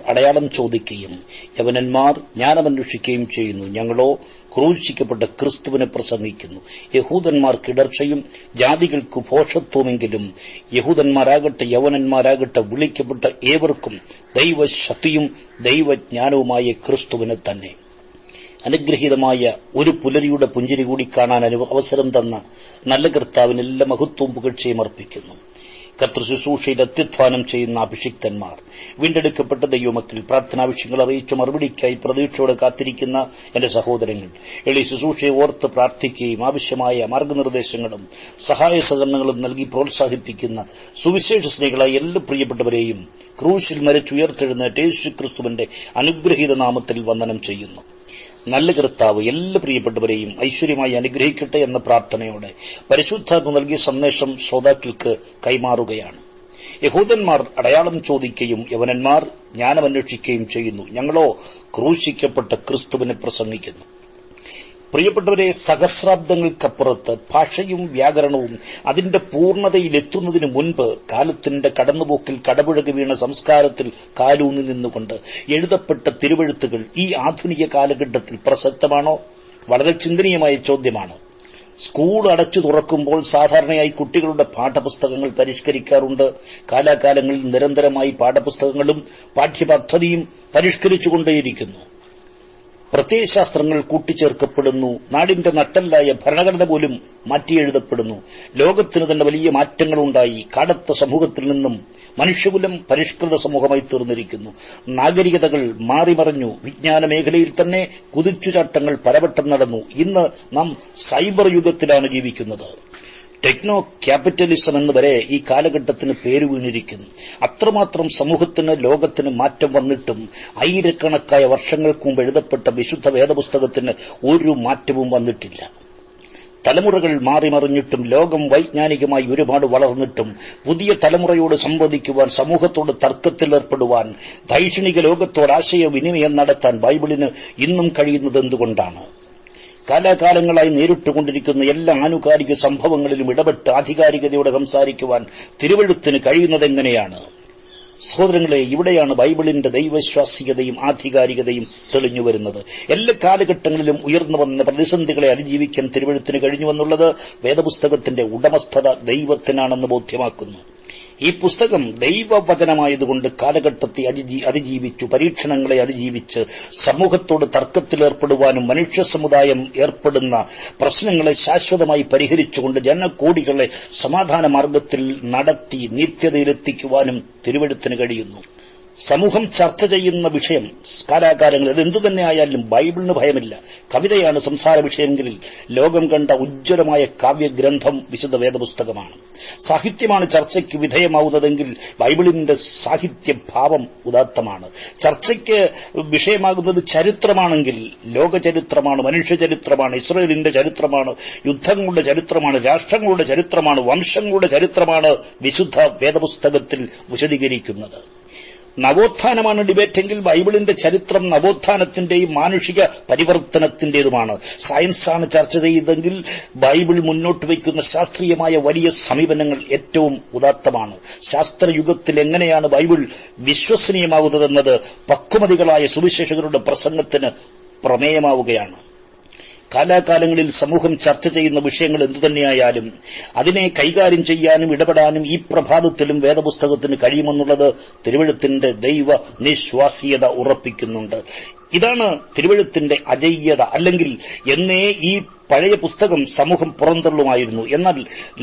അടയാളം ചോദിക്കുകയും യവനന്മാർ ജ്ഞാനമന്വേഷിക്കുകയും ചെയ്യുന്നു. ഞങ്ങളോ ക്രൂശിക്കപ്പെട്ട ക്രിസ്തുവിനെ പ്രസംഗിക്കുന്നു. യഹൂദന്മാർക്ക് ഇടർച്ചയും ജാതികൾക്ക് ഭോഷത്വമെങ്കിലും യഹൂദന്മാരാകട്ടെ യവനന്മാരാകട്ടെ വിളിക്കപ്പെട്ട ഏവർക്കും ദൈവശക്തിയും ദൈവജ്ഞാനവുമായ ക്രിസ്തുവിനെ തന്നെ. അനുഗ്രഹീതമായ ഒരു പുലരിയുടെ പുഞ്ചിരി കൂടി കാണാൻ അവസരം തന്ന നല്ല കർത്താവിന് എല്ലാ മഹത്വവും പുകഴ്ചയും അർപ്പിക്കുന്നു. കർത്തൃശുശ്രൂഷയിൽ അത്യുത്ഥാനം ചെയ്യുന്ന അഭിഷിക്തന്മാർ, വീണ്ടെടുക്കപ്പെട്ട ദൈവമക്കൾ, പ്രാർത്ഥനാവിഷയങ്ങൾ അറിയിച്ചു മറുപടിക്കായി പ്രതീക്ഷയോടെ കാത്തിരിക്കുന്ന എന്റെ സഹോദരങ്ങൾ, എളിയ ശുശ്രൂഷയെ ഓർത്ത് പ്രാർത്ഥിക്കുകയും ആവശ്യമായ മാർഗനിർദ്ദേശങ്ങളും സഹായ സഹകരണങ്ങളും നൽകി പ്രോത്സാഹിപ്പിക്കുന്ന സുവിശേഷ സ്നേഹികളായ എല്ലാ പ്രിയപ്പെട്ടവരെയും ക്രൂശിൽ മരിച്ചുയർത്തെഴുന്നേറ്റ യേശുക്രിസ്തുവിന്റെ അനുഗ്രഹീത നാമത്തിൽ വന്ദനം ചെയ്യുന്നു. നല്ല കർത്താവ് എല്ലാ പ്രിയപ്പെട്ടവരെയും ഐശ്വര്യമായി അനുഗ്രഹിക്കട്ടെ എന്ന പ്രാർത്ഥനയോടെ പരിശുദ്ധാത്മ നൽകിയ സന്ദേശം ശ്രോതാക്കൾക്ക് കൈമാറുകയാണ്. യഹൂദന്മാർ അടയാളം ചോദിക്കുകയും യവനന്മാർ ജ്ഞാനമന്വേഷിക്കുകയും ചെയ്യുന്നു. ഞങ്ങളോ ക്രൂശിക്കപ്പെട്ട ക്രിസ്തുവിനെ പ്രസംഗിക്കുന്നു. പ്രിയപ്പെട്ടവരെ, സഹസ്രാബ്ദങ്ങൾക്കപ്പുറത്ത് ഭാഷയും വ്യാകരണവും അതിന്റെ പൂർണ്ണതയിലെത്തുന്നതിനു മുൻപ് കാലത്തിന്റെ കടന്നുപോക്കിൽ കടപുഴകി വീണ സംസ്കാരത്തിൽ കാലൂന്നി നിന്നുകൊണ്ട് എഴുതപ്പെട്ട തിരുവെഴുത്തുകൾ ഈ ആധുനിക കാലഘട്ടത്തിൽ പ്രസക്തമാണോ? വളരെ ചിന്തനീയമായ ചോദ്യമാണ്. സ്കൂൾ അടച്ചു തുറക്കുമ്പോൾ സാധാരണയായി കുട്ടികളുടെ പാഠപുസ്തകങ്ങൾ പരിഷ്കരിക്കാറുണ്ട്. കാലാകാലങ്ങളിൽ നിരന്തരമായി പാഠപുസ്തകങ്ങളും പാഠ്യപദ്ധതിയും പരിഷ്കരിച്ചുകൊണ്ടേയിരിക്കുന്നു. പ്രത്യയശാസ്ത്രങ്ങൾ കൂട്ടിച്ചേർക്കപ്പെടുന്നു. നാടിന്റെ നട്ടെല്ലായ ഭരണഘടന പോലും മാറ്റിയെഴുതപ്പെടുന്നു. ലോകത്തിന് തന്നെ വലിയ മാറ്റങ്ങളുണ്ടായി. കാടത്ത സമൂഹത്തിൽ നിന്നും മനുഷ്യകുലം പരിഷ്കൃത സമൂഹമായി തീർന്നിരിക്കുന്നു. നാഗരികതകൾ മാറിമറിഞ്ഞു. വിജ്ഞാന മേഖലയിൽ തന്നെ കുതിച്ചുചാട്ടങ്ങൾ പലവട്ടം നടന്നു. ഇന്ന് നാം സൈബർ യുഗത്തിലാണ് ജീവിക്കുന്നത്. ടെക്നോ ക്യാപിറ്റലിസം എന്ന് വരെ ഈ കാലഘട്ടത്തിന് പേര് വീണിരിക്കുന്നു. അത്രമാത്രം സമൂഹത്തിന് ലോകത്തിന് മാറ്റം വന്നിട്ടും ആയിരക്കണക്കായ വർഷങ്ങൾക്ക് മുമ്പ് എഴുതപ്പെട്ട വിശുദ്ധ വേദപുസ്തകത്തിന് ഒരു മാറ്റവും വന്നിട്ടില്ല. തലമുറകൾ മാറിമറിഞ്ഞിട്ടും ലോകം വൈജ്ഞാനികമായി ഒരുപാട് വളർന്നിട്ടും പുതിയ തലമുറയോട് സംവദിക്കുവാൻ, സമൂഹത്തോട് തർക്കത്തിലേർപ്പെടുവാൻ, ദൈക്ഷണിക ലോകത്തോട് ആശയവിനിമയം നടത്താൻ ബൈബിളിന് ഇന്നും കഴിയുന്നത് എന്തുകൊണ്ടാണ്? കാലാകാലങ്ങളായി നേരിട്ടുകൊണ്ടിരിക്കുന്ന എല്ലാ ആനുകാലിക സംഭവങ്ങളിലും ഇടപെട്ട് ആധികാരികതയോടെ സംസാരിക്കുവാൻ തിരുവെഴുത്തിന് കഴിയുന്നതെങ്ങനെയാണ്? സഹോദരങ്ങളെ, ഇവിടെയാണ് ബൈബിളിന്റെ ദൈവവിശ്വാസികതയും ആധികാരികതയും തെളിഞ്ഞുവരുന്നത്. എല്ലാ കാലഘട്ടങ്ങളിലും ഉയർന്നു വന്ന പ്രതിസന്ധികളെ അതിജീവിക്കാൻ തിരുവെഴുത്തിന് കഴിഞ്ഞുവെന്നുള്ളത് വേദപുസ്തകത്തിന്റെ ഉടമസ്ഥത ദൈവത്തിനാണെന്ന് ബോധ്യമാക്കുന്നു. ഈ പുസ്തകം ദൈവവചനമായതുകൊണ്ട് കാലഘട്ടത്തെ അതിജീവിച്ചു, പരീക്ഷണങ്ങളെ അതിജീവിച്ച് സമൂഹത്തോട് തർക്കത്തിലേർപ്പെടുവാനും മനുഷ്യ സമുദായം ഏർപ്പെടുന്ന പ്രശ്നങ്ങളെ ശാശ്വതമായി പരിഹരിച്ചുകൊണ്ട് ജനകോടികളെ സമാധാന മാർഗത്തിൽ നടത്തി നിത്യതയിലെത്തിക്കുവാനും തിരുവെഴുത്തിന് കഴിയുന്നു. സമൂഹം ചർച്ച ചെയ്യുന്ന വിഷയം കാലാകാലങ്ങളിൽ അതെന്തു തന്നെ ആയാലും ബൈബിളിന് ഭയമില്ല. കവിതയാണ് സംസാര വിഷയമെങ്കിൽ ലോകം കണ്ട ഉജ്ജ്വലമായ കാവ്യഗ്രന്ഥം വിശുദ്ധ വേദപുസ്തകമാണ്. സാഹിത്യമാണ് ചർച്ചയ്ക്ക് വിധേയമാവുന്നതെങ്കിൽ ബൈബിളിന്റെ സാഹിത്യഭാവം ഉദാത്തമാണ്. ചർച്ചയ്ക്ക് വിഷയമാകുന്നത് ചരിത്രമാണെങ്കിൽ ലോകചരിത്രമാണ്, മനുഷ്യചരിത്രമാണ്, ഇസ്രായേലിന്റെ ചരിത്രമാണ്, യുദ്ധങ്ങളുടെ ചരിത്രമാണ്, രാഷ്ട്രങ്ങളുടെ ചരിത്രമാണ്, വംശങ്ങളുടെ ചരിത്രമാണ് വിശുദ്ധ വേദപുസ്തകത്തിൽ വിശദീകരിക്കുന്നത്. നവോത്ഥാനമാണ് ഡിബേറ്റെങ്കിൽ ബൈബിളിന്റെ ചരിത്രം നവോത്ഥാനത്തിന്റെയും മാനുഷിക പരിവർത്തനത്തിന്റേതുമാണ്. സയൻസാണ് ചർച്ച ചെയ്തെങ്കിൽ ബൈബിൾ മുന്നോട്ട് വയ്ക്കുന്ന ശാസ്ത്രീയമായ വലിയ സമീപനങ്ങൾ ഏറ്റവും ഉദാത്തമാണ്. ശാസ്ത്രയുഗത്തിൽ എങ്ങനെയാണ് ബൈബിൾ വിശ്വസനീയമാകുന്നതെന്നത് പക്വമതികളായ സുവിശേഷകരുടെ പ്രസംഗത്തിന് പ്രമേയമാവുകയാണ്. കാലാകാലങ്ങളിൽ സമൂഹം ചർച്ച ചെയ്യുന്ന വിഷയങ്ങൾ എന്തുതന്നെയായാലും അതിനെ കൈകാര്യം ചെയ്യാനും ഇടപെടാനും ഈ പ്രഭാതത്തിലും വേദപുസ്തകത്തിന് കഴിയുമെന്നുള്ളത് തിരുവെഴുത്തിന്റെ ദൈവ നിശ്വാസീയത ഉറപ്പിക്കുന്നുണ്ട്. ഇതാണ് തിരുവെഴുത്തിന്റെ അജയ്യത. അല്ലെങ്കിൽ എന്നേ ഈ പഴയ പുസ്തകം സമൂഹം പുറന്തള്ളുമായിരുന്നു. എന്നാൽ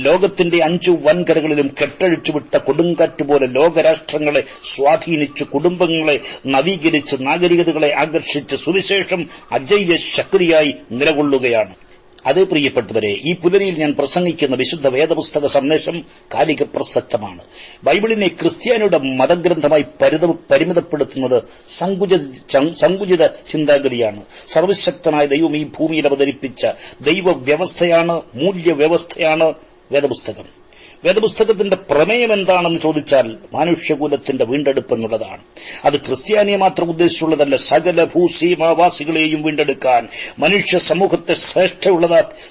ലോകത്തിന്റെ 5 വൻകരകളിലും കെട്ടഴിച്ചുവിട്ട കൊടുങ്കാറ്റ് പോലെ ലോകരാഷ്ട്രങ്ങളെ സ്വാധീനിച്ച്, കുടുംബങ്ങളെ നവീകരിച്ച്, നാഗരികതകളെ ആകർഷിച്ച് സുവിശേഷം അജയ്യ ശക്തിയായി നിലകൊള്ളുകയാണ്. അതേ പ്രിയപ്പെട്ടവരെ, ഈ പുലരിയിൽ ഞാൻ പ്രസംഗിക്കുന്ന വിശുദ്ധ വേദപുസ്തക സന്ദേശം കാലിക പ്രസക്തമാണ്. ബൈബിളിനെ ക്രിസ്ത്യാനിയുടെ മതഗ്രന്ഥമായി പരിമിതപ്പെടുത്തുന്നത് സങ്കുചിത ചിന്താഗതിയാണ്. സർവശക്തനായ ദൈവം ഈ ഭൂമിയിൽ അവതരിപ്പിച്ച ദൈവവ്യവസ്ഥയാണ്, മൂല്യവ്യവസ്ഥയാണ് വേദപുസ്തകം. വേദപുസ്തകത്തിന്റെ പ്രമേയം എന്താണെന്ന് ചോദിച്ചാൽ മനുഷ്യകുലത്തിന്റെ വീണ്ടെടുപ്പ് എന്നുള്ളതാണ്. അത് ക്രിസ്ത്യാനിയെ മാത്രം ഉദ്ദേശിച്ചുള്ളതല്ല. സകല ഭൂസീമാവാസികളെയും വീണ്ടെടുക്കാൻ മനുഷ്യ സമൂഹത്തെ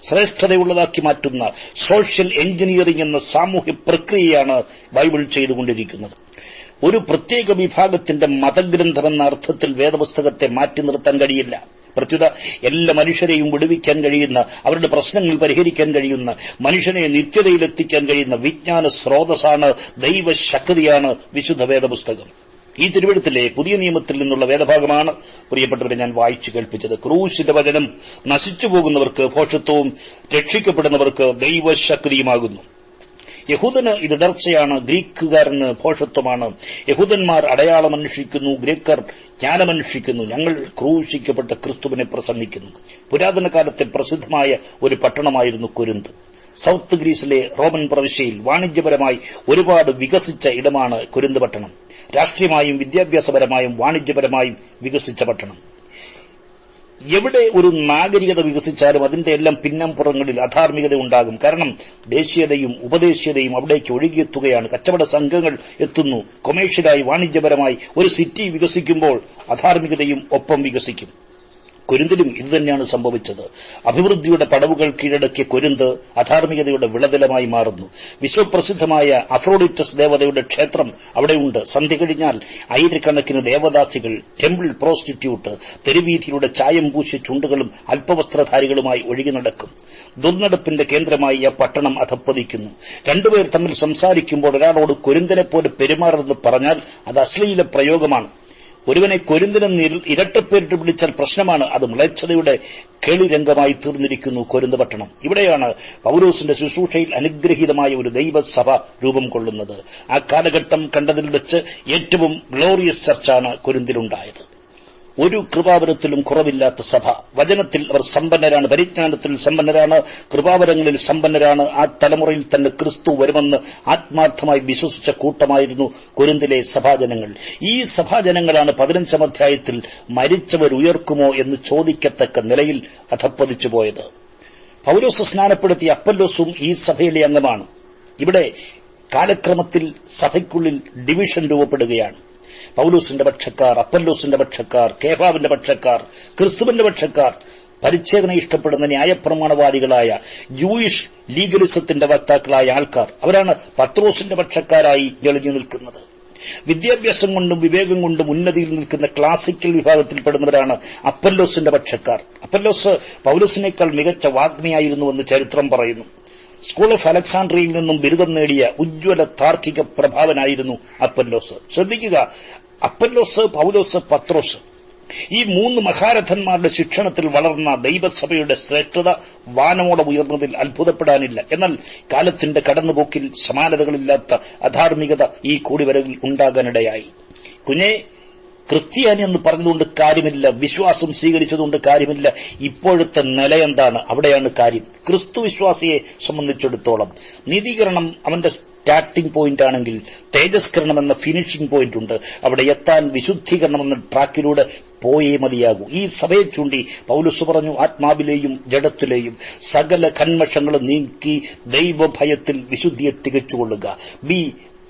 ശ്രേഷ്ഠതയുള്ളതാക്കി മാറ്റുന്ന സോഷ്യൽ എഞ്ചിനീയറിംഗ് എന്ന സാമൂഹ്യ പ്രക്രിയയാണ് ബൈബിൾ ചെയ്തുകൊണ്ടിരിക്കുന്നത്. ഒരു പ്രത്യേക വിഭാഗത്തിന്റെ മതഗ്രന്ഥമെന്ന അർത്ഥത്തിൽ വേദപുസ്തകത്തെ മാറ്റി നിർത്താൻ കഴിയില്ല. പ്രത്യുത എല്ലാ മനുഷ്യരെയും വിടുവിക്കാൻ കഴിയുന്ന, അവരുടെ പ്രശ്നങ്ങൾ പരിഹരിക്കാൻ കഴിയുന്ന, മനുഷ്യനെ നിത്യതയിലെത്തിക്കാൻ കഴിയുന്ന വിജ്ഞാന സ്രോതസ്സാണ്, ദൈവശക്തിയാണ് വിശുദ്ധ വേദപുസ്തകം. ഈ തിരുവെഴുത്തിലെ പുതിയ നിയമത്തിൽ നിന്നുള്ള വേദഭാഗമാണ് പ്രിയപ്പെട്ടവരെ ഞാൻ വായിച്ചു കേൾപ്പിച്ചത്. ക്രൂശിന്റെ വചനം നശിച്ചുപോകുന്നവർക്ക് ഭോഷത്വവും രക്ഷിക്കപ്പെടുന്നവർക്ക് ദൈവശക്തിയുമാകുന്നു. യഹൂദന് ഇത് ഇടർച്ചയാണ്, ഗ്രീക്കുകാരന് ഭോഷത്വമാണ്. യഹൂദന്മാർ അടയാളം അന്വേഷിക്കുന്നു, ഗ്രീക്കർ ജ്ഞാനമന്വേഷിക്കുന്നു. ഞങ്ങൾ ക്രൂശിക്കപ്പെട്ട ക്രിസ്തുവിനെ പ്രസംഗിക്കുന്നു. പുരാതന കാലത്തെ പ്രസിദ്ധമായ ഒരു പട്ടണമായിരുന്നു കൊരിന്ത്. സൌത്ത് ഗ്രീസിലെ റോമൻ പ്രവിശ്യയിൽ വാണിജ്യപരമായി ഒരുപാട് വികസിച്ച ഇടമാണ് കൊരിന്ത് പട്ടണം. രാഷ്ട്രീയമായും വിദ്യാഭ്യാസപരമായും വാണിജ്യപരമായും വികസിച്ച പട്ടണം. എവിടെ ഒരു നാഗരികത വികസിച്ചാലും അതിന്റെ എല്ലാം പിന്നമ്പുറങ്ങളിൽ അധാർമികത ഉണ്ടാകും. കാരണം ദേശീയതയും ഉപദേശീയതയും അവിടേക്ക് ഒഴുകിയെത്തുകയാണ്. കച്ചവട സംഘങ്ങൾ എത്തുന്നു. കൊമേഴ്ഷ്യലായി വാണിജ്യപരമായി ഒരു സിറ്റി വികസിക്കുമ്പോൾ അധാർമികതയും ഒപ്പം വികസിക്കും. കൊരിന്തിലും ഇതുതന്നെയാണ് സംഭവിച്ചത്. അഭിവൃദ്ധിയുടെ പടവുകൾ കീഴടക്കിയ കൊരിന്ത് അധാർമികതയുടെ വിളനിലമായി മാറുന്നു. വിശ്വപ്രസിദ്ധമായ അഫ്രോഡിറ്റസ് ദേവതയുടെ ക്ഷേത്രം അവിടെയുണ്ട്. സന്ധ്യ കഴിഞ്ഞാൽ ആയിരക്കണക്കിന് ദേവദാസികൾ, ടെമ്പിൾ പ്രോസ്റ്റിറ്റ്യൂട്ട്, തെരുവീഥിയുടെ ചായം പൂശിയ ചുണ്ടുകളും അല്പവസ്ത്രധാരികളുമായി ഒഴുകി നടക്കും. ദുർനടപ്പിന്റെ കേന്ദ്രമായി ആ പട്ടണം അധപ്പതിക്കുന്നു. രണ്ടുപേർ തമ്മിൽ സംസാരിക്കുമ്പോൾ ഒരാളോട് കൊരിന്തിനെപ്പോലെ പെരുമാറുന്നത് പറഞ്ഞാൽ അത് അശ്ലീല പ്രയോഗമാണ്. ഒരുവനെ കൊരിന്തിനെന്ന് ഇരട്ടപ്പേരിട്ട് വിളിച്ചാൽ പ്രശ്നമാണ്. അത് മ്ലേച്ഛതയുടെ കേളിരംഗമായി തീർന്നിരിക്കുന്നു കൊരിന്ത് പട്ടണം. ഇവിടെയാണ് പൗലോസിന്റെ ശുശ്രൂഷയിൽ അനുഗ്രഹീതമായ ഒരു ദൈവസഭ രൂപം കൊള്ളുന്നത്. ആ കാലഘട്ടം കണ്ടതിൽ വെച്ച് ഏറ്റവും ഗ്ലോറിയസ് ചർച്ചാണ് കൊരിന്തിലുണ്ടായത്. ഒരു കൃപാവരത്തിലും കുറവില്ലാത്ത സഭ. വചനത്തിൽ അവർ സമ്പന്നരാണ്, പരിജ്ഞാനത്തിൽ സമ്പന്നരാണ്, കൃപാവരങ്ങളിൽ സമ്പന്നരാണ്. ആ തലമുറയിൽ തന്നെ ക്രിസ്തു വരുമെന്ന് ആത്മാർത്ഥമായി വിശ്വസിച്ച കൂട്ടമായിരുന്നു കൊരിന്തിലെ സഭാജനങ്ങൾ. ഈ സഭാജനങ്ങളാണ് 15-ാം അധ്യായത്തിൽ മരിച്ചവർ ഉയർക്കുമോ എന്ന് ചോദിക്കത്തക്ക നിലയിൽ അധപ്പതിച്ചുപോയത്. പൗലോസ് സ്നാനപ്പെടുത്തിയ അപ്പല്ലോസും ഈ സഭയിലെ അംഗമാണ്. ഇവിടെ കാലക്രമത്തിൽ സഭയ്ക്കുള്ളിൽ ഡിവിഷൻ രൂപപ്പെടുകയാണ്. പൗലോസിന്റെ പക്ഷക്കാർ, അപ്പല്ലോസിന്റെ പക്ഷക്കാർ, കേഫാവിന്റെ പക്ഷക്കാർ, ക്രിസ്തുവിന്റെ പക്ഷക്കാർ, പരിച്ഛേദന ഇഷ്ടപ്പെടുന്ന ന്യായപ്രമാണവാദികളായ ജൂയിഷ് ലീഗലിസത്തിന്റെ വക്താക്കളായ ആൾക്കാർ. അവരാണ് പത്രോസിന്റെ പക്ഷക്കാരായി തെളിഞ്ഞു നിൽക്കുന്നത്. വിദ്യാഭ്യാസം കൊണ്ടും വിവേകം കൊണ്ടും ഉന്നതിയിൽ നിൽക്കുന്ന ക്ലാസിക്കൽ വിഭാഗത്തിൽപ്പെടുന്നവരാണ് അപ്പല്ലോസിന്റെ പക്ഷക്കാർ. അപ്പല്ലോസ് പൗലോസിനേക്കാൾ മികച്ച വാഗ്മിയായിരുന്നുവെന്ന് ചരിത്രം പറയുന്നു. സ്കൂൾ ഓഫ് അലക്സാണ്ട്രിയയിൽ നിന്നും ബിരുദം നേടിയ ഉജ്ജ്വല താർക്കിക പ്രഭാവനായിരുന്നു അപ്പല്ലോസ്. ശ്രദ്ധിക്കുക, അപ്പല്ലോസ്, പൗലോസ്, പത്രോസ്, ഈ 3 മഹാരഥന്മാരുടെ ശിക്ഷണത്തിൽ വളർന്ന ദൈവസഭയുടെ ശ്രേഷ്ഠത വാനോളം ഉയർന്നതിൽ അത്ഭുതപ്പെടാനില്ല. എന്നാൽ കാലത്തിന്റെ കടന്നുപോക്കിൽ സമാനതകളില്ലാത്ത അധാർമികത ഈ കൂടിവരവിൽ ഉണ്ടാകാനിടയായി. കുഞ്ഞെ, ക്രിസ്ത്യാനി എന്ന് പറഞ്ഞതുകൊണ്ട് കാര്യമില്ല, വിശ്വാസം സ്വീകരിച്ചതുകൊണ്ട് കാര്യമില്ല. ഇപ്പോഴത്തെ നില എന്താണ്? അവിടെയാണ് കാര്യം. ക്രിസ്തു വിശ്വാസിയെ സംബന്ധിച്ചിടത്തോളം നീതീകരണം അവന്റെ സ്റ്റാർട്ടിംഗ് പോയിന്റ് ആണെങ്കിൽ തേജസ്കരണം എന്ന ഫിനിഷിംഗ് പോയിന്റ് ഉണ്ട്. അവിടെ എത്താൻ വിശുദ്ധീകരണം എന്ന ട്രാക്കിലൂടെ പോയേ മതിയാകൂ. ഈ സഭയെ ചൂണ്ടി പൗലോസ് പറഞ്ഞു, ആത്മാവിലെയും ജഡത്തിലെയും സകല കന്മഷങ്ങളും നീക്കി ദൈവഭയത്തിൽ വിശുദ്ധിയെ തികച്ചുകൊള്ളുക. ബി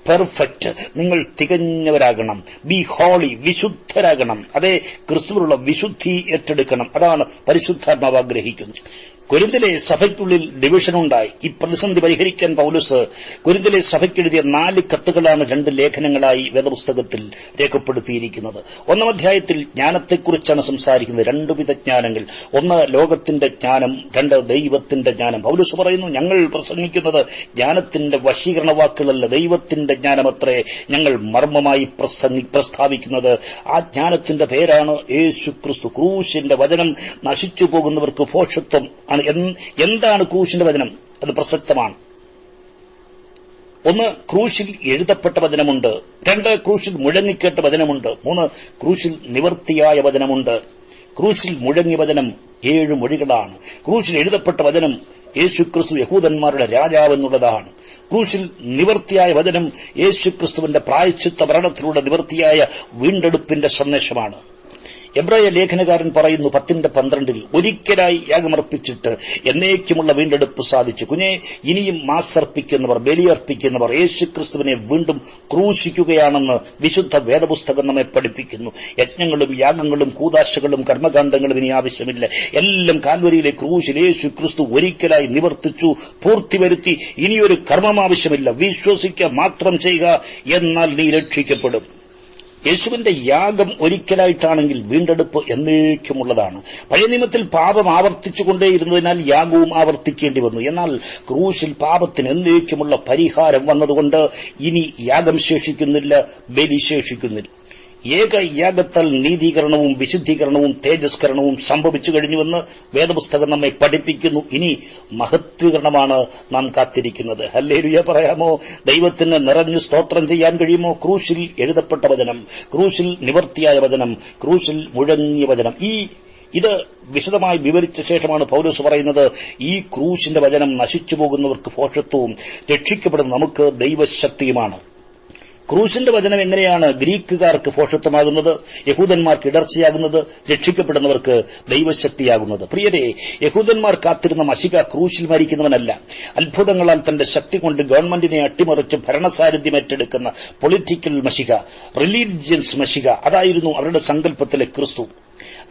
പെർഫെക്റ്റ്, നിങ്ങൾ തികഞ്ഞവരാകണം. B holy, വിശുദ്ധരാകണം. അതേ ക്രിസ്തുവിലുള്ള വിശുദ്ധി ഏറ്റെടുക്കണം. അതാണ് പരിശുദ്ധാത്മാവ് ആഗ്രഹിക്കുന്നത്. കൊരിന്തിലെ സഭയ്ക്കുള്ളിൽ ഡിവിഷനുണ്ടായി. ഈ പ്രതിസന്ധി പരിഹരിക്കാൻ പൗലോസ് കൊരിന്തിലെ സഭയ്ക്കെഴുതിയ 4 കത്തുകളാണ് 2 ലേഖനങ്ങളായി വേദപുസ്തകത്തിൽ രേഖപ്പെടുത്തിയിരിക്കുന്നത്. 1-ാം അധ്യായത്തിൽ ജ്ഞാനത്തെക്കുറിച്ചാണ് സംസാരിക്കുന്നത്. 2 വിധ ജ്ഞാനങ്ങൾ. 1 ലോകത്തിന്റെ ജ്ഞാനം, 2 ദൈവത്തിന്റെ ജ്ഞാനം. പൗലോസ് പറയുന്നു, ഞങ്ങൾ പ്രസംഗിക്കുന്നത് ജ്ഞാനത്തിന്റെ വശീകരണ വാക്കുകളല്ല, ദൈവത്തിന്റെ ജ്ഞാനമത്രേ ഞങ്ങൾ മർമ്മമായി പ്രസ്താവിക്കുന്നത്. ആ ജ്ഞാനത്തിന്റെ പേരാണ് യേശു ക്രിസ്തു. ക്രൂശിന്റെ വചനം നശിച്ചു പോകുന്നവർക്ക് ഭോഷത്വം ആണ്. എന്താണ് ക്രൂശിന്റെ വചനം? അത് പ്രസക്തമാണ്. 1, ക്രൂശിൽ എഴുതപ്പെട്ട വചനമുണ്ട്. 2, ക്രൂശിൽ മുഴങ്ങിക്കേട്ട വചനമുണ്ട്. 3, ക്രൂശിൽ നിവർത്തിയായ വചനമുണ്ട്. ക്രൂശിൽ മുഴങ്ങിയ വചനം 7 മൊഴികളാണ്. ക്രൂശിൽ എഴുതപ്പെട്ട വചനം യേശുക്രിസ്തു യഹൂദന്മാരുടെ രാജാവെന്നുള്ളതാണ്. ക്രൂശിൽ നിവർത്തിയായ വചനം യേശുക്രിസ്തുവിന്റെ പ്രായശ്ചിത്ത മരണത്തിലൂടെ നിവർത്തിയായ വീണ്ടെടുപ്പിന്റെ സന്ദേശമാണ്. എബ്രായ ലേഖനകാരൻ പറയുന്നു 10:12 ഒരിക്കലായി യാഗമർപ്പിച്ചിട്ട് എന്നേക്കുമുള്ള വീണ്ടെടുപ്പ് സാധിച്ചു. കുഞ്ഞെ, ഇനിയും മാസർപ്പിക്കുന്നവർ, ബലിയർപ്പിക്കുന്നവർ യേശുക്രിസ്തുവിനെ വീണ്ടും ക്രൂശിക്കുകയാണെന്ന് വിശുദ്ധ വേദപുസ്തകം നമ്മെ പഠിപ്പിക്കുന്നു. യജ്ഞങ്ങളും യാഗങ്ങളും കൂദാശകളും കർമ്മകാണ്ഡങ്ങളും ഇനി ആവശ്യമില്ല. എല്ലാം കാൽവരിയിലെ ക്രൂശിൽ യേശുക്രിസ്തു ഒരിക്കലായി നിവർത്തിച്ചു, പൂർത്തിവരുത്തി. ഇനിയൊരു കർമ്മം ആവശ്യമില്ല. വിശ്വസിക്കുക മാത്രം ചെയ്യുക, എന്നാൽ നീ രക്ഷിക്കപ്പെടും. യേശുവിന്റെ യാഗം ഒരിക്കലായിട്ടാണെങ്കിൽ വീണ്ടെടുപ്പ് എന്നേക്കുമുള്ളതാണ്. പഴയ നിയമത്തിൽ പാപം ആവർത്തിച്ചുകൊണ്ടേയിരുന്നതിനാൽ യാഗവും ആവർത്തിക്കേണ്ടി വന്നു. എന്നാൽ ക്രൂശിൽ പാപത്തിന് എന്നേക്കുമുള്ള പരിഹാരം വന്നതുകൊണ്ട് ഇനി യാഗം ശേഷിക്കുന്നില്ല, ബലി ശേഷിക്കുന്നില്ല. ഏക യാഗത്താൽ നീതീകരണവും വിശുദ്ധീകരണവും തേജസ്കരണവും സംഭവിച്ചു കഴിഞ്ഞുവെന്ന് വേദപുസ്തകം നമ്മെ പഠിപ്പിക്കുന്നു. ഇനി മഹത്വീകരണമാണ് നാം കാത്തിരിക്കുന്നത്. ഹല്ലേലൂയ പറയാമോ? ദൈവത്തിന് നിറഞ്ഞു സ്തോത്രം ചെയ്യാൻ കഴിയുമോ? ക്രൂശിൽ എഴുതപ്പെട്ട വചനം, ക്രൂശിൽ നിവർത്തിയായ വചനം, ക്രൂശിൽ മുഴങ്ങിയ വചനം, ഇത് വിശദമായി വിവരിച്ച ശേഷമാണ് പൗലോസ് പറയുന്നത്, ഈ ക്രൂശിന്റെ വചനം നശിച്ചു പോകുന്നവർക്ക് ഭോഷത്വവും രക്ഷിക്കപ്പെടുന്ന നമുക്ക് ദൈവശക്തിയുമാണ്. ക്രൂശിന്റെ വചനം എങ്ങനെയാണ് ഗ്രീക്കുകാർക്ക് ഭോഷത്വമാകുന്നത്, യഹൂദന്മാർക്ക് ഇടർച്ചയാകുന്നത്, രക്ഷിക്കപ്പെടുന്നവർക്ക് ദൈവശക്തിയാകുന്നത്? പ്രിയരെ, യഹൂദന്മാർ കാത്തിരുന്ന മശിക ക്രൂശിൽ മരിക്കുന്നവനല്ല, അത്ഭുതങ്ങളാൽ തന്റെ ശക്തി കൊണ്ട് ഗവൺമെന്റിനെ അട്ടിമറിച്ച് ഭരണസാരഥ്യം ഏറ്റെടുക്കുന്ന പൊളിറ്റിക്കൽ മശിക, റിലീജിയൻസ് മശിക, അതായിരുന്നു അവരുടെ സങ്കല്പത്തിലെ ക്രിസ്തു.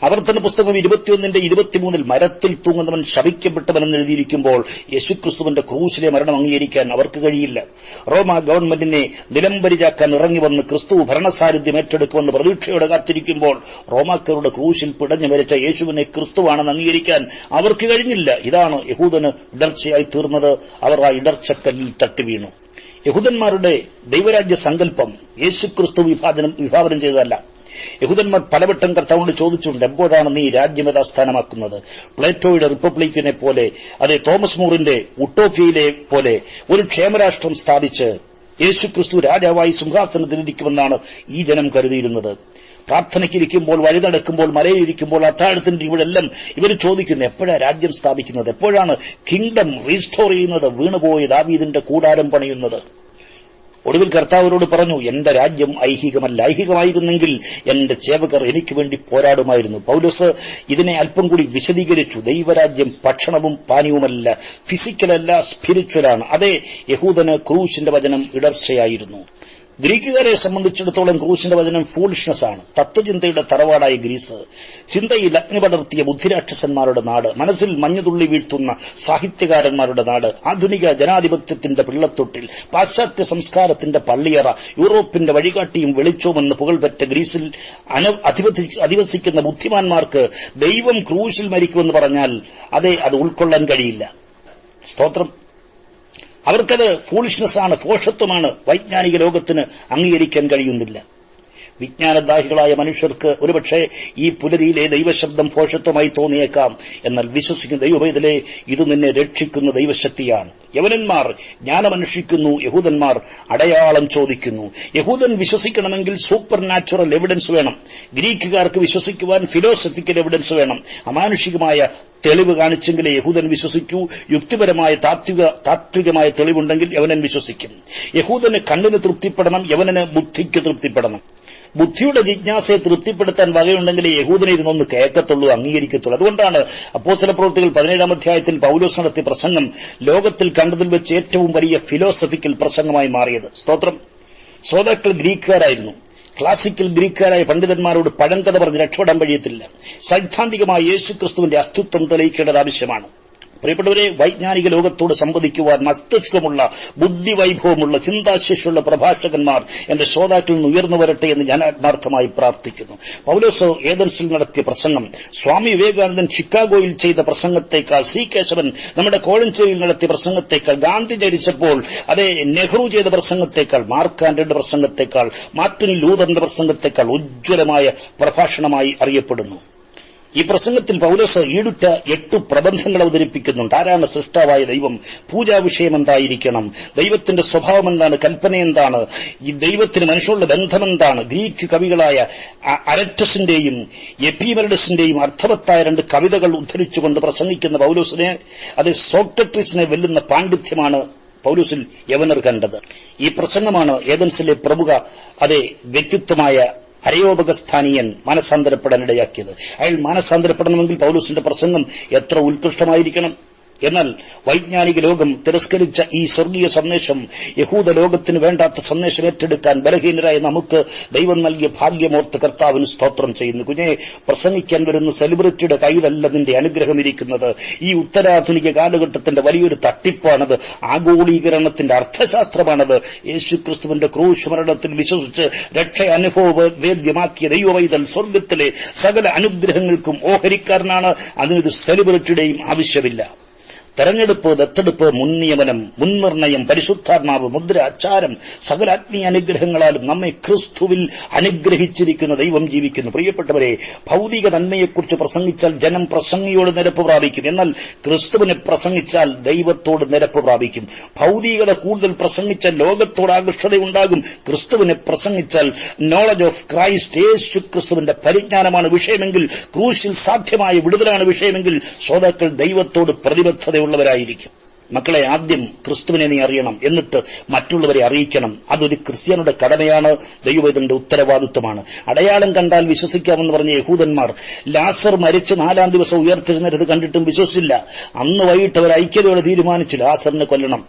ആവർത്തന പുസ്തകം 21:23 മരത്തിൽ തൂങ്ങുന്നവൻ ശപിക്കപ്പെട്ടവനെന്ന് എഴുതിയിരിക്കുമ്പോൾ യേശുക്രിസ്തുവിന്റെ ക്രൂശിലെ മരണം അംഗീകരിക്കാൻ അവർക്ക് കഴിയില്ല. റോമ ഗവൺമെന്റിനെ നിലംപരിചാക്കാൻ ഇറങ്ങിവന്ന് ക്രിസ്തു ഭരണസാരഥ്യം ഏറ്റെടുക്കുമെന്ന് പ്രതീക്ഷയോടെ കാത്തിരിക്കുമ്പോൾ റോമാക്കാരുടെ ക്രൂശിൽ പിടഞ്ഞു മരിച്ച യേശുവിനെ ക്രിസ്തുവാണെന്ന് അംഗീകരിക്കാൻ അവർക്ക് കഴിഞ്ഞില്ല. ഇതാണ് യഹൂദന് ഇടർച്ചയായി തീർന്നത്. അവർ ആ ഇടർച്ചക്കല്ലിൽ തട്ടിവീണു. യഹൂദന്മാരുടെ ദൈവരാജ്യ സങ്കല്പം യേശുക്രിസ്തു വിഭാവനം ചെയ്തതല്ല. യഹൂദന്മാർ പലവട്ടം കർത്താവിനോട് ചോദിച്ചിട്ടുണ്ട്, എപ്പോഴാണ് നീ രാജ്യം യഥാസ്ഥാനമാക്കുന്നത്? പ്ലേറ്റോയുടെ റിപ്പബ്ലിക്കിനെ പോലെ, അതെ, തോമസ് മൂറിന്റെ ഉട്ടോപ്യയിലെ പോലെ ഒരു ക്ഷേമരാഷ്ട്രം സ്ഥാപിച്ച് യേശുക്രിസ്തു രാജാവായി സിംഹാസനത്തിലിരിക്കുമെന്നാണ് ഈ ജനം കരുതിയിരുന്നത്. പ്രാർത്ഥനയ്ക്കിരിക്കുമ്പോൾ, വഴി നടക്കുമ്പോൾ, മലയിലിരിക്കുമ്പോൾ, അത്താഴത്തിന്റെ ഇവിടെല്ലാം ഇവർ ചോദിക്കുന്നു, എപ്പോഴാണ് രാജ്യം സ്ഥാപിക്കുന്നത്? എപ്പോഴാണ് കിങ്ഡം റീസ്റ്റോർ ചെയ്യുന്നത്? വീണുപോയ ദാവീദിന്റെ കൂടാരം പണിയുന്നത്? ഒടുവിൽ കർത്താവിനോട് പറഞ്ഞു, എന്റെ രാജ്യം ഐഹികമല്ല. ഐഹികമായിരുന്നെങ്കിൽ എന്റെ സേവകർ എനിക്ക് വേണ്ടി പോരാടുമായിരുന്നു. പൗലോസ് ഇതിനെ അല്പം കൂടി വിശദീകരിച്ചു. ദൈവരാജ്യം ഭക്ഷണവും പാനീയവുമല്ല, ഫിസിക്കലല്ല, സ്പിരിച്വലാണ്. അതേ, യഹൂദന് ക്രൂശിന്റെ വചനം ഇടർച്ചയായിരുന്നു. ഗ്രീക്കുകാരെ സംബന്ധിച്ചിടത്തോളം ക്രൂശിന്റെ വചനം ഫൂളിഷ്നെസ് ആണ്. തത്വചിന്തയുടെ തറവാടായ ഗ്രീസ്, ചിന്തയിൽ അഗ്നി പടർത്തിയ ബുദ്ധിരാക്ഷസന്മാരുടെ നാട്, മനസ്സിൽ മഞ്ഞുതുള്ളി വീഴ്ത്തുന്ന സാഹിത്യകാരന്മാരുടെ നാട്, ആധുനിക ജനാധിപത്യത്തിന്റെ പിള്ളത്തൊട്ടിൽ, പാശ്ചാത്യ സംസ്കാരത്തിന്റെ പള്ളിയറ, യൂറോപ്പിന്റെ വഴികാട്ടിയും വെളിച്ചവുമെന്ന് പുകൾപെറ്റ ഗ്രീസിൽ അധിവസിക്കുന്ന ബുദ്ധിമാന്മാർക്ക് ദൈവം ക്രൂശിൽ മരിക്കുമെന്ന് പറഞ്ഞാൽ അത് ഉൾക്കൊള്ളാൻ കഴിയില്ല. സ്തോത്രം. അവർക്കത് ഫൂളിഷ്നെസ്സാണ്, ഭോഷത്വമാണ്. വൈജ്ഞാനിക ലോകത്തിന് അംഗീകരിക്കാൻ കഴിയുന്നില്ല. വിജ്ഞാനദാഹികളായ മനുഷ്യർക്ക് ഒരുപക്ഷെ ഈ പുലരിയിലെ ദൈവശബ്ദം ഭോഷത്വമായി തോന്നിയേക്കാം. എന്നാൽ വിശ്വസിക്കുന്ന ദൈവവേദലേ, ഇത് നിന്നെ രക്ഷിക്കുന്ന ദൈവശക്തിയാണ്. യവനന്മാർ ജ്ഞാനമന്വേഷിക്കുന്നു, യഹൂദന്മാർ അടയാളം ചോദിക്കുന്നു. യഹൂദൻ വിശ്വസിക്കണമെങ്കിൽ സൂപ്പർ നാച്ചുറൽ എവിഡൻസ് വേണം. ഗ്രീക്കുകാർക്ക് വിശ്വസിക്കുവാൻ ഫിലോസഫിക്കൽ എവിഡൻസ് വേണം. അമാനുഷികമായ തെളിവ് കാണിച്ചെങ്കിലേ യഹൂദൻ വിശ്വസിക്കൂ. യുക്തിപരമായ താത്വികമായ തെളിവുണ്ടെങ്കിൽ യവനൻ വിശ്വസിക്കും. യഹൂദന് കണ്ണിന് തൃപ്തിപ്പെടണം, യവനന് ബുദ്ധിക്ക് തൃപ്തിപ്പെടണം. ബുദ്ധിയുടെ ജിജ്ഞാസയെ തൃപ്തിപ്പെടുത്താൻ വകയുണ്ടെങ്കിലേ യഹൂദനെ ഇരുന്നൊന്ന് കേൾക്കത്തുള്ളൂ, അംഗീകരിക്കത്തുള്ളൂ. അതുകൊണ്ടാണ് അപ്പോസ്തലപ്രവൃത്തികൾ 17-ാം അധ്യായത്തിൽ പൗലോസ് നടത്തിയ പ്രസംഗം ലോകത്തിൽ കണ്ടതിൽ വെച്ച് ഏറ്റവും വലിയ ഫിലോസഫിക്കൽ പ്രസംഗമായി മാറിയത്. സ്തോത്രം. ശ്രോതാക്കൾ ഗ്രീക്കുകാരായിരുന്നു. ക്ലാസിക്കൽ ഗ്രീക്കുകാരായ പണ്ഡിതന്മാരോട് പഴങ്കഥ പറഞ്ഞ് രക്ഷപ്പെടാൻ കഴിയത്തില്ല. സൈദ്ധാന്തികമായ യേശുക്രിസ്തുവിന്റെ അസ്തിത്വം തെളിയിക്കേണ്ടത് ആവശ്യമാണ്. പ്രിയപ്പെട്ടവരെ, വൈജ്ഞാനിക ലോകത്തോട് സംവദിക്കുവാൻ മസ്തിഷ്കമുള്ള, ബുദ്ധിവൈഭവമുള്ള, ചിന്താശേഷിയുള്ള പ്രഭാഷകന്മാർ എന്റെ ശ്രോതാക്കളിൽ നിന്ന് ഉയർന്നു വരട്ടെ എന്ന് ഞാൻ ആത്മാർത്ഥമായി പ്രാർത്ഥിക്കുന്നു. പൗലോസ് ഏതൻസിൽ നടത്തിയ പ്രസംഗം, സ്വാമി വിവേകാനന്ദൻ ചിക്കാഗോയിൽ ചെയ്ത പ്രസംഗത്തേക്കാൾ, സി കേശവൻ നമ്മുടെ കോഴഞ്ചേരിയിൽ നടത്തിയ പ്രസംഗത്തേക്കാൾ, ഗാന്ധി ജനിച്ചപ്പോൾ നെഹ്റു ചെയ്ത പ്രസംഗത്തേക്കാൾ, മാർക്ക് ആന്റണിയുടെ പ്രസംഗത്തേക്കാൾ, മാർട്ടിൻ ലൂതറിന്റെ പ്രസംഗത്തേക്കാൾ ഉജ്ജ്വലമായ പ്രഭാഷണമായി അറിയപ്പെടുന്നു. ഈ പ്രസംഗത്തിൽ പൗലോസ് ഈടുറ്റ 8 പ്രബന്ധങ്ങൾ അവതരിപ്പിക്കുന്നുണ്ട്. ആരാണ് സൃഷ്ടാവായ ദൈവം? പൂജാവിഷയം എന്തായിരിക്കണം? ദൈവത്തിന്റെ സ്വഭാവം എന്താണ്? കൽപ്പന എന്താണ്? ഈ ദൈവത്തിന് മനുഷ്യരുടെ ബന്ധമെന്താണ്? ഗ്രീക്ക് കവികളായ അരറ്റസിന്റെയും എപ്പിമെറിഡസിന്റെയും അർത്ഥവത്തായ 2 കവിതകൾ ഉദ്ധരിച്ചുകൊണ്ട് പ്രസംഗിക്കുന്ന പൗലോസിനെ, അത് സോക്രട്ടീസിനെ വെല്ലുന്ന പാണ്ഡിത്യമാണ് പൗലോസിൽ യവനർ കണ്ടത്. ഈ പ്രസംഗമാണ് ഏതൻസിലെ പ്രമുഖ വ്യക്തിത്വമായ അരയോപകസ്ഥാനീയൻ മാനസാന്തരപ്പെടാനിടയാക്കിയത്. അയാൾ മാനസാന്തരപ്പെടണമെങ്കിൽ പൗലോസിന്റെ പ്രസംഗം എത്ര ഉത്കൃഷ്ടമായിരിക്കണം. എന്നാൽ വൈജ്ഞാനിക ലോകം തിരസ്കരിച്ച ഈ സ്വർഗീയ സന്ദേശം, യഹൂദ ലോകത്തിന് വേണ്ടാത്ത സന്ദേശം ഏറ്റെടുക്കാൻ ബലഹീനരായ നമുക്ക് ദൈവം നൽകിയ ഭാഗ്യമോർത്ത് കർത്താവിന് സ്തോത്രം ചെയ്യുന്നു. കുഞ്ഞെ, പ്രസംഗിക്കാൻ വരുന്ന സെലിബ്രിറ്റിയുടെ കയ്യിലല്ല നിന്റെ അനുഗ്രഹം ഇരിക്കുന്നത്. ഈ ഉത്തരാധുനിക കാലഘട്ടത്തിന്റെ വലിയൊരു തട്ടിപ്പാണത്. ആഗോളീകരണത്തിന്റെ അർത്ഥശാസ്ത്രമാണത്. യേശുക്രിസ്തുവിന്റെ ക്രൂശ് മരണത്തിൽ വിശ്വസിച്ച് രക്ഷ അനുഭവവേദ്യമാക്കിയ ദൈവവൈതൽ സ്വർഗത്തിലെ സകല അനുഗ്രഹങ്ങൾക്കും ഓഹരിക്കാരനാണ്. അതിനൊരു സെലിബ്രിറ്റിയുടെയും ആവശ്യമില്ല. തെരഞ്ഞെടുപ്പ്, ദത്തെടുപ്പ്, മുൻനിയമനം, മുൻനിർണയം, പരിശുദ്ധാത്മാവ്, മുദ്ര, ആചാരം, സകലാത്മീയ അനുഗ്രഹങ്ങളാലും നമ്മെ ക്രിസ്തുവിൽ അനുഗ്രഹിച്ചിരിക്കുന്ന ദൈവം ജീവിക്കുന്നു. പ്രിയപ്പെട്ടവരെ, ഭൌതിക നന്മയെക്കുറിച്ച് പ്രസംഗിച്ചാൽ ജനം പ്രസംഗിയോട് നിരപ്പ് പ്രാപിക്കും. എന്നാൽ ക്രിസ്തുവിനെ പ്രസംഗിച്ചാൽ ദൈവത്തോട് നിരപ്പ് പ്രാപിക്കും. ഭൌതികത കൂടുതൽ പ്രസംഗിച്ചാൽ ലോകത്തോട് ആകർഷതയുണ്ടാകും. ക്രിസ്തുവിനെ പ്രസംഗിച്ചാൽ നോളജ് ഓഫ് ക്രൈസ്റ്റ്, യേശു ക്രിസ്തുവിന്റെ പരിജ്ഞാനമാണ് വിഷയമെങ്കിൽ, ക്രൂശിൽ സാധ്യമായ വിടുതലാണ് വിഷയമെങ്കിൽ, ശ്രോതാക്കൾ ദൈവത്തോട് പ്രതിബദ്ധതയുള്ളവരായിരിക്കും. മക്കളെ, ആദ്യം ക്രിസ്തുവിനെ നീ അറിയണം, എന്നിട്ട് മറ്റുള്ളവരെ അറിയിക്കണം. അതൊരു ക്രിസ്ത്യാനിയുടെ കടമയാണ്, ദൈവവേദന്റെ ഉത്തരവാദിത്വമാണ്. അടയാളം കണ്ടാൽ വിശ്വസിക്കാമെന്ന് പറഞ്ഞ യഹൂദന്മാർ ലാസർ മരിച്ച് 4-ാം ദിവസം ഉയർത്തെഴുന്നേറ്റത് കണ്ടിട്ടും വിശ്വസിച്ചില്ല. അന്ന് വൈകിട്ട് അവർ ഐക്യതയോടെ തീരുമാനിച്ചു ലാസറിനെ കൊല്ലണം.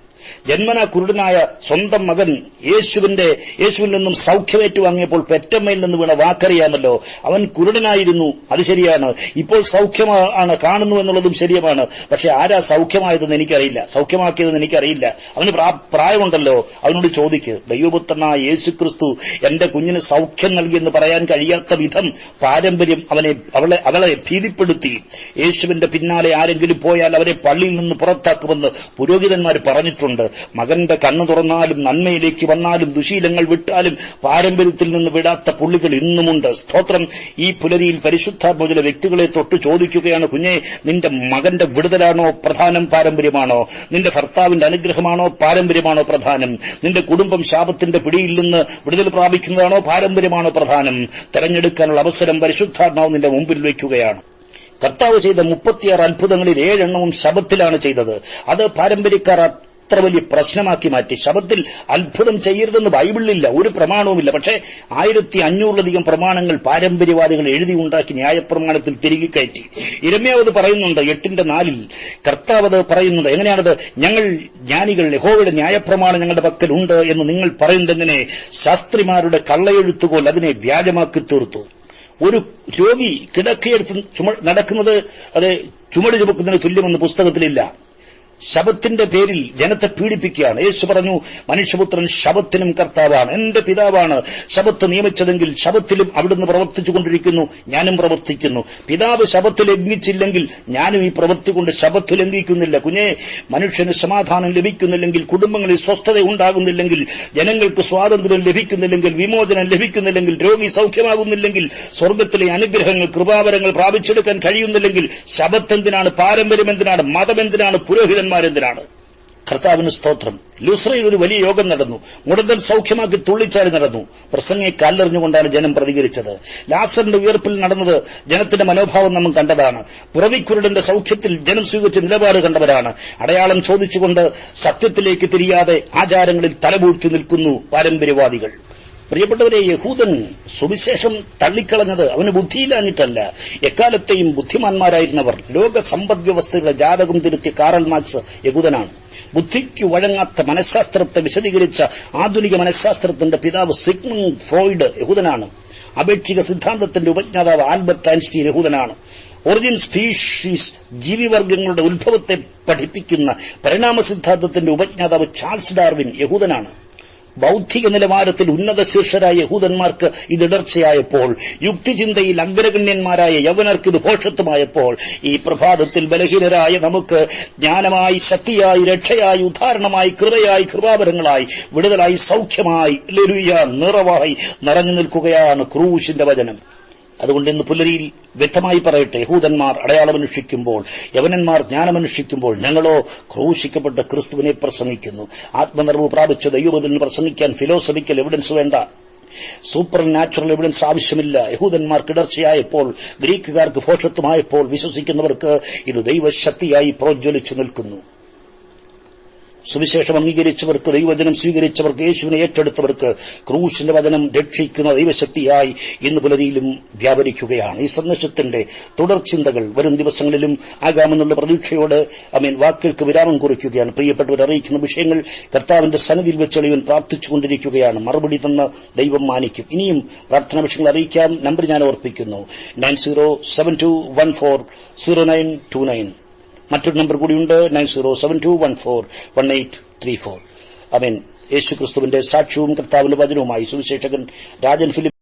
ജന്മനാ കുരുടനായ സ്വന്തം മകൻ യേശുവിൽ നിന്നും സൌഖ്യമേറ്റുവാങ്ങിയപ്പോൾ പെറ്റമ്മയിൽ നിന്ന് വീണ വാക്കറിയാമല്ലോ. അവൻ കുരുടനായിരുന്നു, അത് ശരിയാണ്. ഇപ്പോൾ സൌഖ്യമാണ്, കാണുന്നു എന്നുള്ളതും ശരിയുമാണ്. പക്ഷെ ആരാ സൌഖ്യമായതെന്ന് എനിക്കറിയില്ല, സൌഖ്യമാക്കിയതെന്ന് എനിക്കറിയില്ല. അവന് പ്രായമുണ്ടല്ലോ, അവനോട് ചോദിക്ക്. ദൈവപുത്രനായ യേശുക്രിസ്തു എന്റെ കുഞ്ഞിന് സൌഖ്യം നൽകിയെന്ന് പറയാൻ കഴിയാത്ത വിധം പാരമ്പര്യം അവളെ ഭീതിപ്പെടുത്തി. യേശുവിന്റെ പിന്നാലെ ആരെങ്കിലും പോയാൽ അവരെ പള്ളിയിൽ നിന്ന് പുറത്താക്കുമെന്ന് പുരോഹിതന്മാർ പറഞ്ഞിട്ടുണ്ട്. മകന്റെ കണ്ണു തുറന്നാലും നന്മയിലേക്ക് വന്നാലും ദുശീലങ്ങൾ വിട്ടാലും പാരമ്പര്യത്തിൽ നിന്ന് വിടാത്ത പുള്ളികൾ ഇന്നുമുണ്ട്. സ്തോത്രം. ഈ പുലരിയിൽ പരിശുദ്ധാത്മ ചില വ്യക്തികളെ തൊട്ട് ചോദിക്കുകയാണ്, കുഞ്ഞെ, നിന്റെ മകന്റെ വിടുതലാണോ പ്രധാനം, പാരമ്പര്യമാണോ? നിന്റെ ഭർത്താവിന്റെ അനുഗ്രഹമാണോ, പാരമ്പര്യമാണോ പ്രധാനം? നിന്റെ കുടുംബം ശാപത്തിന്റെ പിടിയിൽ നിന്ന് വിടുതൽ പ്രാപിക്കുന്നതാണോ, പാരമ്പര്യമാണോ പ്രധാനം? തെരഞ്ഞെടുക്കാനുള്ള അവസരം പരിശുദ്ധാത്മാവ് നിന്റെ മുമ്പിൽ വയ്ക്കുകയാണ്. കർത്താവ് ചെയ്ത 36 അത്ഭുതങ്ങളിൽ 7 എണ്ണവും ശബത്തിലാണ് ചെയ്തത്. അത് പാരമ്പര്യക്കാർ അത്ര വലിയ പ്രശ്നമാക്കി മാറ്റി. ശബത്തിൽ അത്ഭുതം ചെയ്യരുതെന്ന് ബൈബിളിലില്ല, ഒരു പ്രമാണവുമില്ല. പക്ഷേ 1500-ലധികം പ്രമാണങ്ങൾ പാരമ്പര്യവാദികൾ എഴുതി ഉണ്ടാക്കി ന്യായപ്രമാണത്തിൽ തിരികെ കയറ്റി. ഇരമ്യാവ് പറയുന്നുണ്ട് 8:4 കർത്താവ് പറയുന്നുണ്ട്. എങ്ങനെയാണത്? ഞങ്ങൾ ജ്ഞാനികൾ, യഹോവയുടെ ന്യായപ്രമാണം ഞങ്ങളുടെ പക്കൽ ഉണ്ട് എന്ന് നിങ്ങൾ പറയുന്നതെങ്ങനെ? ശാസ്ത്രിമാരുടെ കള്ളയെഴുത്തുകോൽ അതിനെ വ്യാജമാക്കി തീർത്തു. ഒരു രോഗി കിടക്കയെടുത്ത് നടക്കുന്നത് അത് ചുമട് ചുമക്കുന്നതിന് തുല്യമെന്ന് പുസ്തകത്തിലില്ല. ശബത്തിന്റെ പേരിൽ ജനത്തെ പീഡിപ്പിക്കുകയാണ്. യേശു പറഞ്ഞു, മനുഷ്യപുത്രൻ ശബത്തിനും കർത്താവാണ്, എന്റെ പിതാവാണ് ശബത്ത് നിയമിച്ചതെങ്കിൽ ശബത്തിലും അവിടുന്ന് പ്രവർത്തിച്ചുകൊണ്ടിരിക്കുന്നു, ഞാനും പ്രവർത്തിക്കുന്നു. പിതാവ് ശബത്ത് ലംഘിച്ചില്ലെങ്കിൽ ഞാനും ഈ പ്രവൃത്തി കൊണ്ട് ശബത്ത് ലംഘിക്കുന്നില്ല. കുഞ്ഞെ, മനുഷ്യന് സമാധാനം ലഭിക്കുന്നില്ലെങ്കിൽ, കുടുംബങ്ങളിൽ സ്വസ്ഥത ഉണ്ടാകുന്നില്ലെങ്കിൽ, ജനങ്ങൾക്ക് സ്വാതന്ത്ര്യം ലഭിക്കുന്നില്ലെങ്കിൽ, വിമോചനം ലഭിക്കുന്നില്ലെങ്കിൽ, രോഗി സൌഖ്യമാകുന്നില്ലെങ്കിൽ, സ്വർഗത്തിലെ അനുഗ്രഹങ്ങൾ, കൃപാവരങ്ങൾ പ്രാപിച്ചെടുക്കാൻ കഴിയുന്നില്ലെങ്കിൽ, ശബത്ത് എന്തിനാണ്? പാരമ്പര്യം എന്തിനാണ്? മതം എന്തിനാണ്? പുരോഹിതൻ എന്തിനാണ്? കർത്താവിന് സ്തോത്രം. ലുസ്രയിൽ ഒരു വലിയ യോഗം നടന്നു. മുടന്തൽ സൌഖ്യമാക്കി തുള്ളിച്ചാടി നടന്നു. പ്രസംഗിയെ കല്ലെറിഞ്ഞുകൊണ്ടാണ് ജനം പ്രതികരിച്ചത്. ലാസറിന്റെ ഉയർപ്പിൽ നടന്നത് ജനത്തിന്റെ മനോഭാവം നമ്മൾ കണ്ടതാണ്. പുറവിക്കുരുടന്റെ സൌഖ്യത്തിൽ ജനം സ്വീകരിച്ച നിലപാട് കണ്ടവരാണ്. അടയാളം ചോദിച്ചുകൊണ്ട് സത്യത്തിലേക്ക് തിരിയാതെ ആചാരങ്ങളിൽ തലപൂഴ്ത്തി നിൽക്കുന്നു പാരമ്പര്യവാദികൾ. പ്രിയപ്പെട്ടവരെ, യഹൂദൻ സുവിശേഷം തള്ളിക്കളഞ്ഞത് അവന് ബുദ്ധിയില്ലാഞ്ഞിട്ടല്ല. എക്കാലത്തെയും ബുദ്ധിമാന്മാരായിരുന്നവർ, ലോക സമ്പദ് വ്യവസ്ഥയുടെ ജാതകം തിരുത്തിയ കാറൽ മാർക്സ് യഹൂദനാണ്. ബുദ്ധിക്ക് വഴങ്ങാത്ത മനഃശാസ്ത്രത്തെ വിശദീകരിച്ച ആധുനിക മനഃശാസ്ത്രത്തിന്റെ പിതാവ് സിഗ്മണ്ട് ഫ്രോയിഡ് യഹൂദനാണ്. അപേക്ഷിക സിദ്ധാന്തത്തിന്റെ ഉപജ്ഞാതാവ് ആൽബർട്ട് ഐൻസ്റ്റീൻ യഹൂദനാണ്. ഒറിജിൻ സ്പീഷീസ്, ജീവിവർഗങ്ങളുടെ ഉത്ഭവത്തെ പഠിപ്പിക്കുന്ന പരിണാമ സിദ്ധാന്തത്തിന്റെ ഉപജ്ഞാതാവ് ചാൾസ് ഡാർവിൻ യഹൂദനാണ്. ബൌദ്ധിക നിലവാരത്തിൽ ഉന്നത ശീർഷരായ യഹൂദന്മാർക്ക് ഇതിടർച്ചയായപ്പോൾ, യുക്തിചിന്തയിൽ അഗ്രഗണ്യന്മാരായ യവനർക്ക് ഇത് ഭോഷത്വമായപ്പോൾ, ഈ പ്രഭാതത്തിൽ ബലഹീനരായ നമുക്ക് ജ്ഞാനമായി, ശക്തിയായി, രക്ഷയായി, ഉദ്ധാരണമായി, കൃപയായി, കൃപാവരങ്ങളായി, വിടുതലായി, സൌഖ്യമായി, ഹല്ലേലൂയ, നിറവായി നിറഞ്ഞു നിൽക്കുകയാണ് ക്രൂശിന്റെ വചനം. അതുകൊണ്ട് ഇന്ന് പുലരിയിൽ വ്യക്തമായി പറയട്ടെ, യഹൂദന്മാർ അടയാളമന്വേഷിക്കുമ്പോൾ, യവനന്മാർ ജ്ഞാനമന്വേഷിക്കുമ്പോൾ, ഞങ്ങളോ ക്രൂശിക്കപ്പെട്ട ക്രിസ്തുവിനെ പ്രസംഗിക്കുന്നു. ആത്മനിർവ് പ്രാപിച്ച ദൈവത്തിൽ പ്രസംഗിക്കാൻ ഫിലോസഫിക്കൽ എവിഡൻസ് വേണ്ട, സൂപ്പർ നാച്ചുറൽ എവിഡൻസ് ആവശ്യമില്ല. യഹൂദന്മാർക്ക് ഇടർച്ചയായപ്പോൾ, ഗ്രീക്കുകാർക്ക് ഭോഷത്വമായപ്പോൾ, വിശ്വസിക്കുന്നവർക്ക് ഇത് ദൈവശക്തിയായി പ്രോജ്വലിച്ചു നിൽക്കുന്നു. സുവിശേഷം അംഗീകരിച്ചവർക്ക്, ദൈവവചനം സ്വീകരിച്ചവർക്ക്, യേശുവിനെ ഏറ്റെടുത്തവർക്ക് ക്രൂശിന്റെ വചനം രക്ഷിക്കുന്ന ദൈവശക്തിയായി ഇന്ന് പുലരിയിലും വ്യാപരിക്കുകയാണ്. ഈ സന്ദേശത്തിന്റെ തുടർചിന്തകൾ വരും ദിവസങ്ങളിലും ആകാമെന്നുള്ള പ്രതീക്ഷയോട് വാക്കുകൾക്ക് വിരാമം കുറിക്കുകയാണ്. പ്രിയപ്പെട്ടവർ, അറിയിക്കുന്ന വിഷയങ്ങൾ കർത്താവിന്റെ സന്നിധിയിൽ വെച്ചളിവൻ പ്രാർത്ഥിച്ചുകൊണ്ടിരിക്കുകയാണ്. മറുപടി തന്ന് ദൈവം മാനിക്കും. ഇനിയും പ്രാർത്ഥനാ വിഷയങ്ങൾ അറിയിക്കാം. നമ്പർ ഞാൻ ഓർപ്പിക്കുന്നു, 9072140929. മറ്റൊരു നമ്പർ കൂടിയുണ്ട്, 9072141834. യേശുക്രിസ്തുവിന്റെ സാക്ഷ്യവും കർത്താവിന്റെ വചനവുമായി സുവിശേഷകൻ രാജൻ ഫിലിപ്പ്